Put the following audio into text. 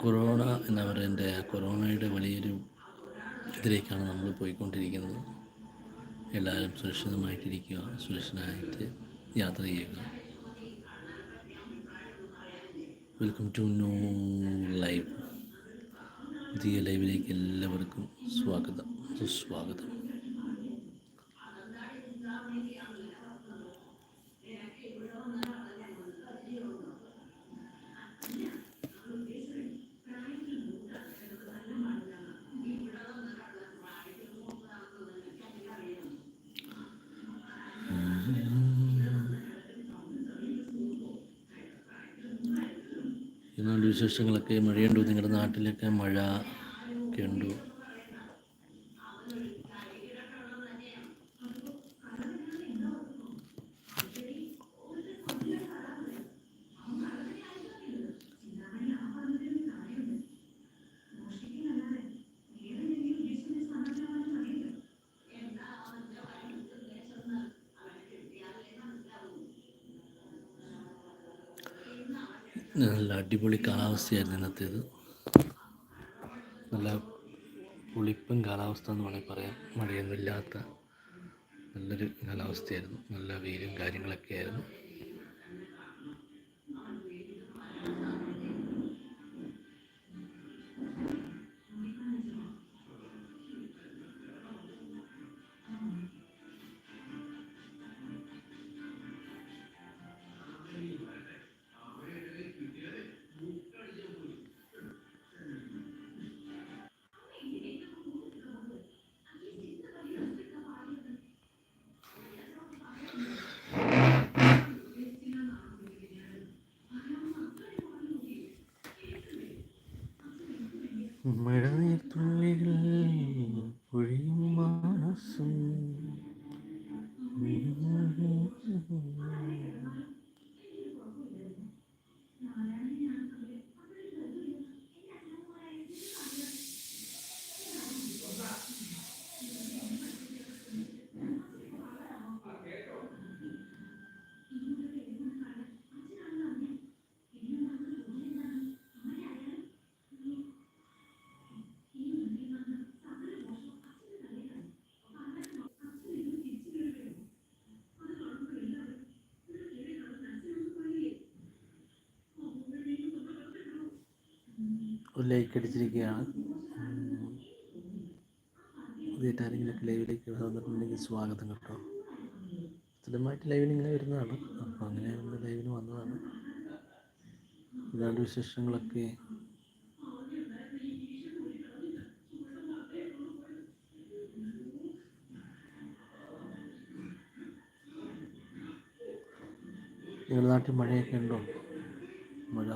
Corona എന്ന് പറയുന്ന കൊറോണയുടെ വലിയൊരു ഇതിലേക്കാണ് നമ്മൾ പോയിക്കൊണ്ടിരിക്കുന്നത്. എല്ലാവരും സുരക്ഷിതമായിട്ടിരിക്കുക, സുരക്ഷിതമായിട്ട് യാത്ര ചെയ്യുക. Welcome to new live. പുതിയ ലൈവിലേക്ക് എല്ലാവർക്കും സ്വാഗതം, സുസ്വാഗതം. എന്നാൽ വിശേഷങ്ങളൊക്കെ മഴയുണ്ടോ? നിങ്ങളുടെ നാട്ടിലൊക്കെ മഴ ഒക്കെ ഉണ്ടോ? നല്ല അടിപൊളി കാലാവസ്ഥയായിരുന്നു ഇന്നത്തേത്. നല്ല പുളിപ്പൻ കാലാവസ്ഥ എന്ന് വേണമെങ്കിൽ പറയാം. മഴയൊന്നുമില്ലാത്ത നല്ലൊരു കാലാവസ്ഥയായിരുന്നു. നല്ല വെയിലും കാര്യങ്ങളൊക്കെ ആയിരുന്നു. മഴനീർത്തുള്ളികൾ പൊഴിയും മാനസം. ഒരു ലൈക്ക് അടിച്ചിരിക്കുകയാണ്. പുതിയതായിട്ട് ആരെങ്കിലുമൊക്കെ ലൈവിലേക്ക് വന്നിട്ടുണ്ടെങ്കിൽ സ്വാഗതം കേട്ടോ. സ്ഥിരമായിട്ട് ലൈവിന് ഇങ്ങനെ വരുന്നതാണ്, അപ്പോൾ അങ്ങനെ ഒന്ന് ലൈവിന് വന്നതാണ്. ഇതാണ് വിശേഷങ്ങളൊക്കെ. നിങ്ങളുടെ നാട്ടിൽ മഴയൊക്കെ ഉണ്ടോ? മഴ